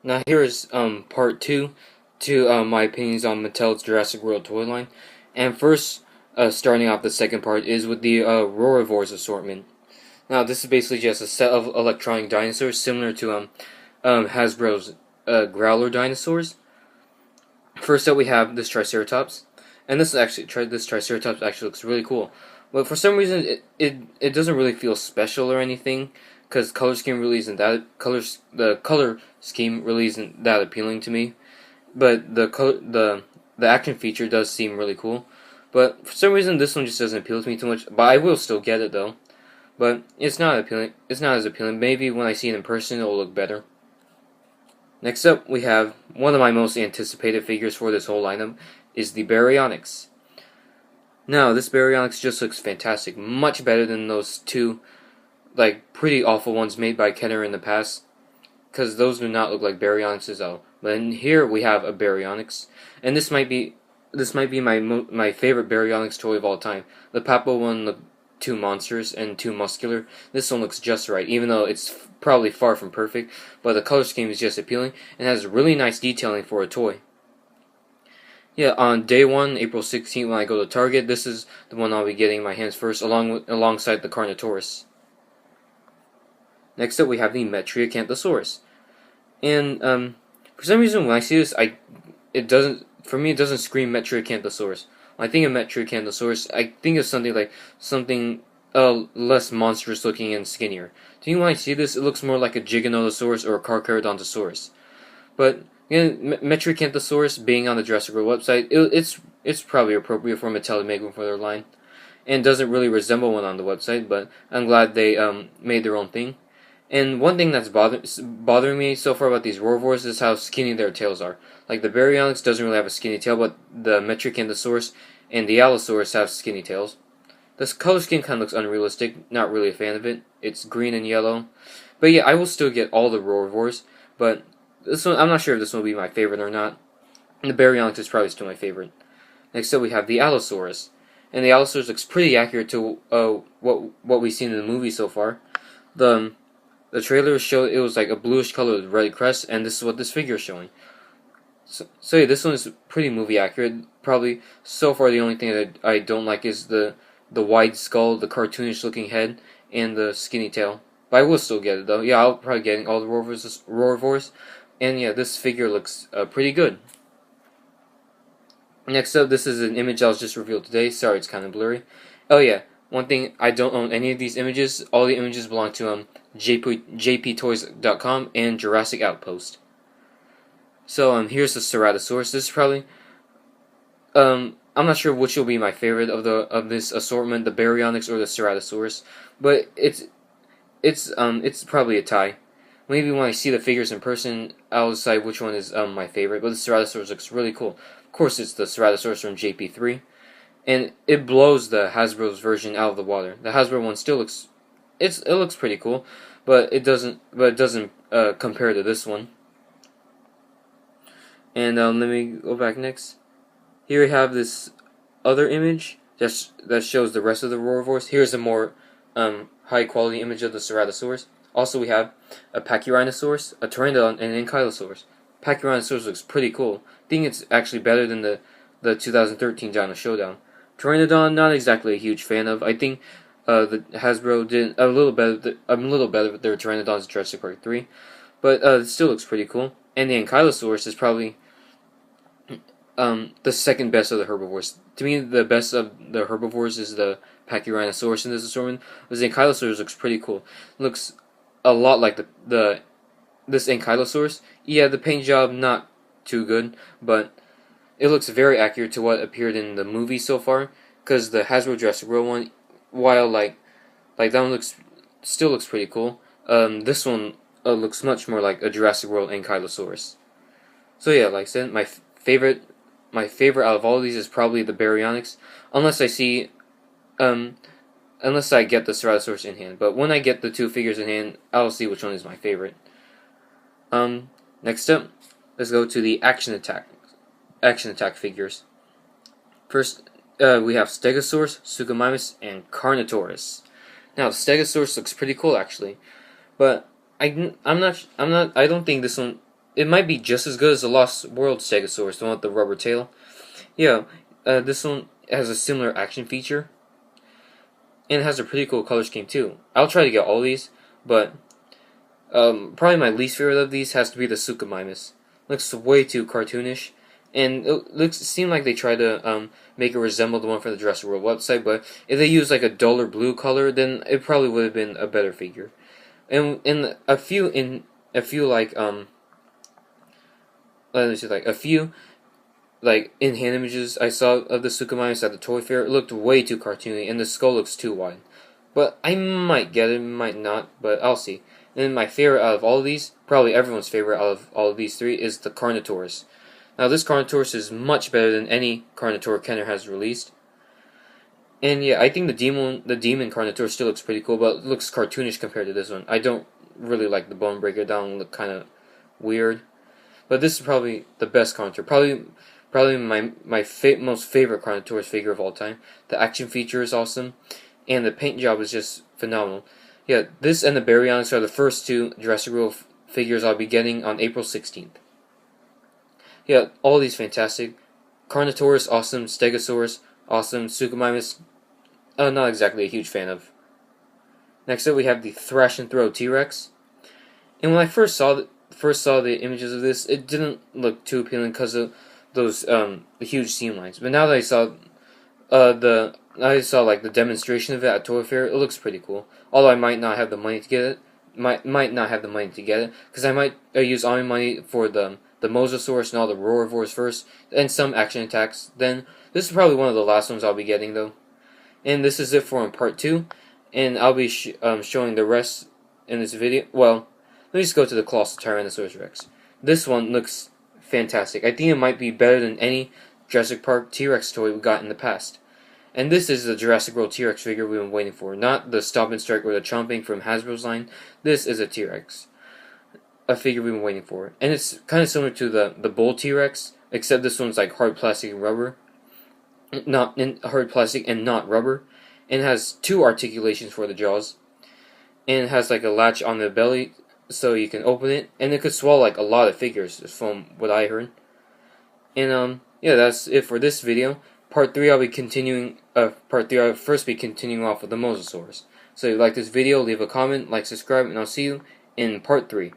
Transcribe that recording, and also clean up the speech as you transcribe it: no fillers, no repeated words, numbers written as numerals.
Now here's part two to my opinions on Mattel's Jurassic World toy line. And first, starting off the second part is with the Roarivores assortment. Now this is basically just a set of electronic dinosaurs similar to Hasbro's Growler dinosaurs. First up we have this Triceratops, and this Triceratops actually looks really cool. But for some reason it doesn't really feel special or anything, because the color scheme really isn't that appealing to me. But the action feature does seem really cool. But for some reason this one just doesn't appeal to me too much. But I will still get it though. But it's not appealing. It's not as appealing. Maybe when I see it in person, it'll look better. Next up, we have one of my most anticipated figures for this whole lineup is the Baryonyx. Now, this Baryonyx just looks fantastic, much better than those two, like, pretty awful ones made by Kenner in the past, because those do not look like Baryonyxes at all. But in here we have a Baryonyx, and this might be my favorite Baryonyx toy of all time. The Papo one looked too monstrous and too muscular. This one looks just right, even though it's probably far from perfect, but the color scheme is just appealing and has really nice detailing for a toy. Yeah, on day 1, April 16th, when I go to Target, this is the one I'll be getting in my hands first, alongside the Carnotaurus. Next up, we have the Metriacanthosaurus. And for some reason, when I see this, it doesn't scream Metriacanthosaurus. When I think of Metriacanthosaurus, I think of something less monstrous looking and skinnier. To me, when I see this, it looks more like a Giganotosaurus or a Carcharodontosaurus. But again, Metriacanthosaurus being on the Jurassic World website, it's probably appropriate for Mattel to make one for their line, and doesn't really resemble one on the website. But I'm glad they made their own thing. And one thing that's bothering me so far about these Roarivores is how skinny their tails are. Like the Baryonyx doesn't really have a skinny tail, but the Metriacanthosaurus and the Allosaurus have skinny tails. This color scheme kind of looks unrealistic. Not really a fan of it. It's green and yellow. But yeah, I will still get all the Roarivores. But this one, I'm not sure if this one will be my favorite or not. And the Baryonyx is probably still my favorite. Next up, we have the Allosaurus. And the Allosaurus looks pretty accurate to what we've seen in the movie so far. The trailer showed it was like a bluish color with red crest, and this is what this figure is showing. So yeah, this one is pretty movie accurate. Probably so far the only thing that I don't like is the wide skull, the cartoonish looking head, and the skinny tail. But I will still get it though. Yeah, I'll probably get all the Roarivores. And yeah, this figure looks pretty good. Next up, this is an image that was just revealed today. Sorry, it's kind of blurry. Oh yeah, one thing, I don't own any of these images. All the images belong to jptoys.com and Jurassic Outpost. So here's the Ceratosaurus. This is probably I'm not sure which will be my favorite of this assortment, the Baryonyx or the Ceratosaurus, but it's probably a tie. Maybe when I see the figures in person, I'll decide which one is my favorite. But the Ceratosaurus looks really cool. Of course, it's the Ceratosaurus from JP3, and it blows the Hasbro's version out of the water. The Hasbro one still looks it looks pretty cool, but it doesn't compare to this one. And let me go back next. Here we have this other image that shows the rest of the Roarivores. Here's a more high quality image of the Ceratosaurus. Also, we have a Pachyrhinosaurus, a Pteranodon, and an Ankylosaurus. Pachyrhinosaurus looks pretty cool. I think it's actually better than the 2013 Dino Showdown. Pteranodon, not exactly a huge fan of. I think the Hasbro did a little better with their Pteranodons in Jurassic Park 3, but it still looks pretty cool. And the Ankylosaurus is probably the second best of the herbivores. To me, the best of the herbivores is the Pachyrhinosaurus in this assortment. The Ankylosaurus looks pretty cool. It looks a lot like this Ankylosaurus. Yeah, the paint job not too good, but it looks very accurate to what appeared in the movie so far. Because the Hasbro Jurassic World one, while like that one still looks pretty cool. This one looks much more like a Jurassic World Ankylosaurus. So yeah, like I said, my favorite out of all of these is probably the Baryonyx, unless I get the Ceratosaurus in hand. But when I get the two figures in hand, I'll see which one is my favorite. Next up, let's go to the Action Attack figures. First, we have Stegosaurus, Suchomimus, and Carnotaurus. Now, the Stegosaurus looks pretty cool actually, but I don't think this one it might be just as good as the Lost World Stegosaurus, the one with the rubber tail. Yeah, this one has a similar action feature, and it has a pretty cool color scheme too. I'll try to get all these, but probably my least favorite of these has to be the Suchomimus. Looks way too cartoonish, and it seemed like they tried to make it resemble the one from the Jurassic World website. But if they used like a duller blue color, then it probably would have been a better figure. And in a few like let me see, like a few like in-hand images I saw of the Suchomimus at the toy fair, it looked way too cartoony, and the skull looks too wide. But I might get it, might not, but I'll see. And then my favorite out of all of these, probably everyone's favorite out of all of these three, is the Carnotaurus. Now this Carnotaurus is much better than any Carnotaur Kenner has released. And yeah, I think the demon Carnotaurus still looks pretty cool, but it looks cartoonish compared to this one. I don't really like the Bone Breaker. That one look kind of weird. But this is probably the best Carnotaur. Probably my most favorite Carnotaurus figure of all time. The action feature is awesome, and the paint job is just phenomenal. Yeah, this and the Baryonyx are the first two Jurassic World figures I'll be getting on April 16th. Yeah, all these fantastic. Carnotaurus, awesome. Stegosaurus, awesome. Suchomimus, not exactly a huge fan of. Next up we have the Thrash and Throw T-Rex. And when I first saw the images of this, it didn't look too appealing because of those the huge seam lines. But now that I saw like the demonstration of it at Toy Fair, it looks pretty cool. Although I might not have the money to get it, might not have the money to get it because I might use all my money for the Mosasaurus and all the Roarivores first, and some action attacks. Then this is probably one of the last ones I'll be getting though. And this is it for part 2, and I'll be showing the rest in this video. Well, let me just go to the Colossal Tyrannosaurus Rex. This one looks fantastic. I think it might be better than any Jurassic Park T-Rex toy we got in the past. And this is the Jurassic World T-Rex figure we've been waiting for. Not the Stop and Strike or the Chomping from Hasbro's line. This is a T-Rex. A figure we've been waiting for. And it's kind of similar to the Bull T-Rex, except this one's like hard plastic and rubber. Not hard plastic and not rubber. And it has 2 articulations for the jaws. And it has like a latch on the belly so you can open it. And it could swallow like a lot of figures from what I heard. And yeah, that's it for this video. Part 3 I'll be continuing I'll first be continuing off with the Mosasaurus. So if you like this video, leave a comment, like, subscribe, and I'll see you in part 3.